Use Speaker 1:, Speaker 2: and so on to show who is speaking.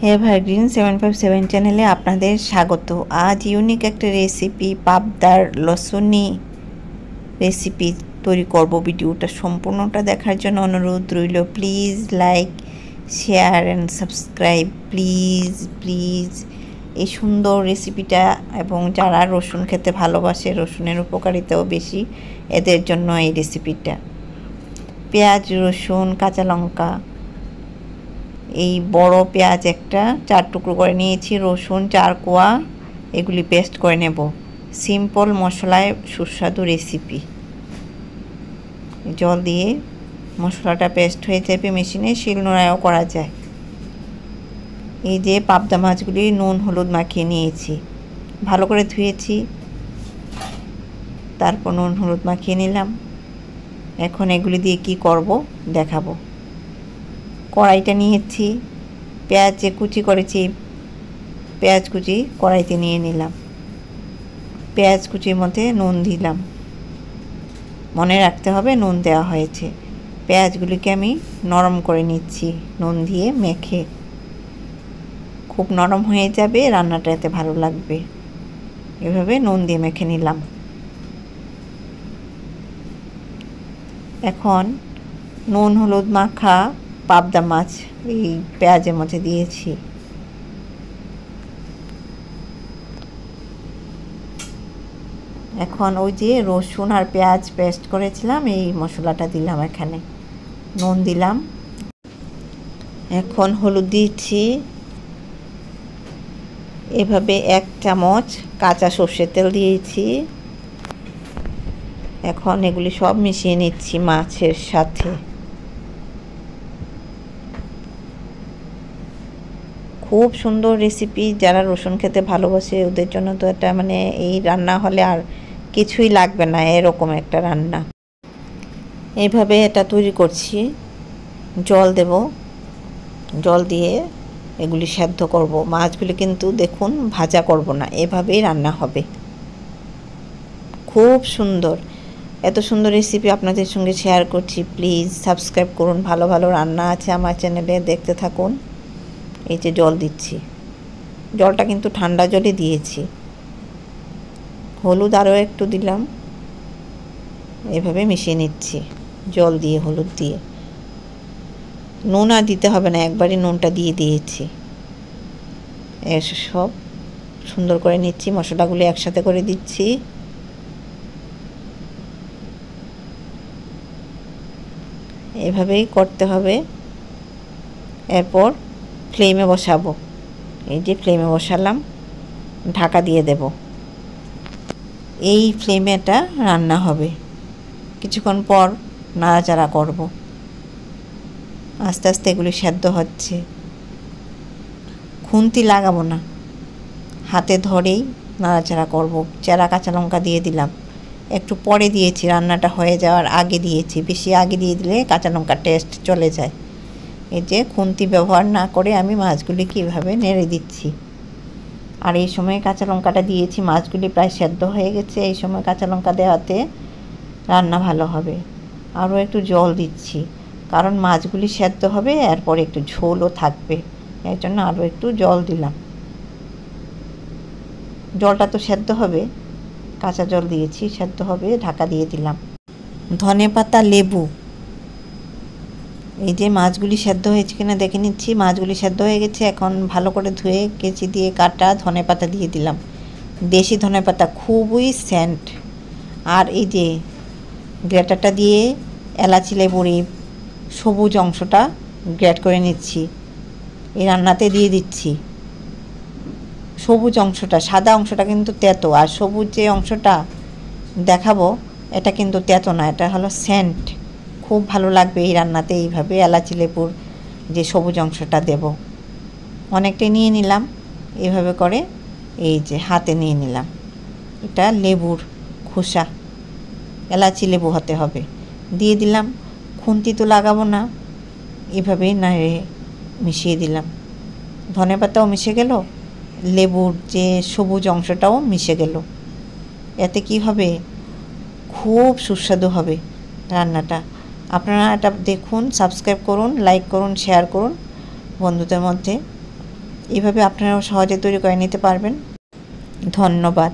Speaker 1: Evergreen 757 চ্যানেলে আপনাদের স্বাগত। আজ ইউনিক একটা রেসিপি পাবদার লসুনি রেসিপি তৈরি করব। ভিডিওটা সম্পূর্ণটা দেখার জন্য অনুরোধ রইল। Please like, share and subscribe please please. এই সুন্দর রেসিপিটা এবং যারা রসুন খেতে ভালোবাসে, রসুনের উপকারিতাও বেশি, এদের জন্য এই রেসিপিটা। পেঁয়াজ, রসুন, কাঁচা লঙ্কা, এই বড় পেঁয়াজ একটা 4 টুকরো করে নিয়েছি, রসুন 4 কোয়া, এগুলি পেস্ট করে নেব। সিম্পল মশলায় সুস্বাদু রেসিপি। জল দিয়ে মশলাটা পেস্ট হয়ে যাবে, মেশিনে শিলনোড়ায়ও করা যায়। এই যে পাবদা মাছগুলি নুন হলুদ মাখিয়ে নিয়েছি, ভালো করে ধুয়েছি, তারপর নুন হলুদ মাখিয়ে নিলাম। এখন এগুলি দিয়ে কি করব দেখাবো। কড়াইটা নিয়েছি, পেঁয়াজ যে কুচি করেছি, পেঁয়াজ কুচি কড়াইতে নিয়ে নিলাম। পেঁয়াজ কুচির মধ্যে নুন দিলাম, মনে রাখতে হবে নুন দেওয়া হয়েছে। পেঁয়াজগুলিকে আমি নরম করে নিচ্ছি নুন দিয়ে মেখে। খুব নরম হয়ে যাবে, রান্নাটা এতে ভালো লাগবে। এভাবে নুন দিয়ে মেখে নিলাম। এখন নুন হলুদ মাখা পাবদা মাছ এই পেঁয়াজের মধ্যে দিয়েছি। এখন ওই যে রসুন আর পেঁয়াজ পেস্ট করেছিলাম, এই মশলাটা দিলাম এখানে, নুন দিলাম। এখন হলুদ দিচ্ছি, এভাবে 1 চামচ কাঁচা সর্ষের তেল দিয়েছি। এখন এগুলি সব মিশিয়ে নিচ্ছি মাছের সাথে। খুব সুন্দর রেসিপি, যারা রসুন খেতে ভালোবাসে ওদের জন্য তো এটা মানে এই রান্না হলে আর কিছুই লাগবে না, এরকম একটা রান্না। এইভাবে এটা তৈরি করছি। জল দেব, জল দিয়ে এগুলি সেদ্ধ করব। মাছগুলি কিন্তু দেখুন ভাজা করব না, এভাবেই রান্না হবে। খুব সুন্দর, এত সুন্দর রেসিপি আপনাদের সঙ্গে শেয়ার করছি। প্লিজ সাবস্ক্রাইব করুন, ভালো ভালো রান্না আছে আমার চ্যানেলে, দেখতে থাকুন। এই যে জল দিচ্ছি, জলটা কিন্তু ঠান্ডা জলে দিয়েছি। হলুদ আরও একটু দিলাম, এভাবে মিশিয়ে নিচ্ছি জল দিয়ে হলুদ দিয়ে। নুন আর দিতে হবে না, একবারই নুনটা দিয়ে দিয়েছি। সব সুন্দর করে নিচ্ছি, মশলাগুলো একসাথে করে দিচ্ছি। এভাবেই করতে হবে। এরপর ফ্লেমে বসাবো। এই যে ফ্লেমে বসালাম, ঢাকা দিয়ে দেব। এই ফ্লেমে এটা রান্না হবে। কিছুক্ষণ পর নাড়াচাড়া করব। আস্তে আস্তে এগুলি সেদ্ধ হচ্ছে। খুন্তি লাগাবো না, হাতে ধরেই নাড়াচাড়া করব। চেরা কাঁচা লঙ্কা দিয়ে দিলাম, একটু পরে দিয়েছি, রান্নাটা হয়ে যাওয়ার আগে দিয়েছি। বেশি আগে দিয়ে দিলে কাঁচা লঙ্কার টেস্ট চলে যায়। এই যে খুন্তি ব্যবহার না করে আমি মাছগুলি কীভাবে নেড়ে দিচ্ছি। আর এই সময় কাঁচা লঙ্কাটা দিয়েছি, মাছগুলি প্রায় সেদ্ধ হয়ে গেছে। এই সময় কাঁচা লঙ্কা দেওয়াতে রান্না ভালো হবে। আরও একটু জল দিচ্ছি, কারণ মাছগুলি সেদ্ধ হবে, এরপর একটু ঝোলও থাকবে, এর জন্য আরও একটু জল দিলাম। জলটা তো সেদ্ধ হবে, কাঁচা জল দিয়েছি, সেদ্ধ হবে, ঢাকা দিয়ে দিলাম। ধনেপাতা, লেবু, এই যে মাছগুলি সেদ্ধ হয়েছে কিনা দেখে নিচ্ছি। মাছগুলি সেদ্ধ হয়ে গেছে। এখন ভালো করে ধুয়ে কেচি দিয়ে কাটা ধনেপাতা দিয়ে দিলাম। দেশি ধনেপাতা, খুবই সেন্ট। আর এই যে গ্রেটারটা দিয়ে এলাচি লেবুর সবুজ অংশটা গ্রেট করে নিচ্ছি, এই রান্নাতে দিয়ে দিচ্ছি। সবুজ অংশটা, সাদা অংশটা কিন্তু তেতো, আর সবুজ যে অংশটা দেখাবো এটা কিন্তু তেতো না, এটা হলো সেন্ট। খুব ভালো লাগবে এই রান্নাতে। এইভাবে এলাচি লেবুর যে সবুজ অংশটা দেব। অনেকটাই নিয়ে নিলাম, এভাবে করে এই যে হাতে নিয়ে নিলাম। এটা লেবুর খোসা, এলাচি লেবু হতে হবে, দিয়ে দিলাম। খুন্তি তো লাগাবো না, এভাবেই নাড়ে মিশিয়ে দিলাম। ধনেপাতাও মিশে গেল, লেবুর যে সবুজ অংশটাও মিশে গেল। এতে কি হবে, খুব সুস্বাদু হবে রান্নাটা। আপনারা এটা দেখুন, সাবস্ক্রাইব করুন, লাইক করুন, শেয়ার করুন বন্ধুদের মধ্যে। এভাবে আপনারাও সহজে তৈরি করে নিতে পারবেন। ধন্যবাদ।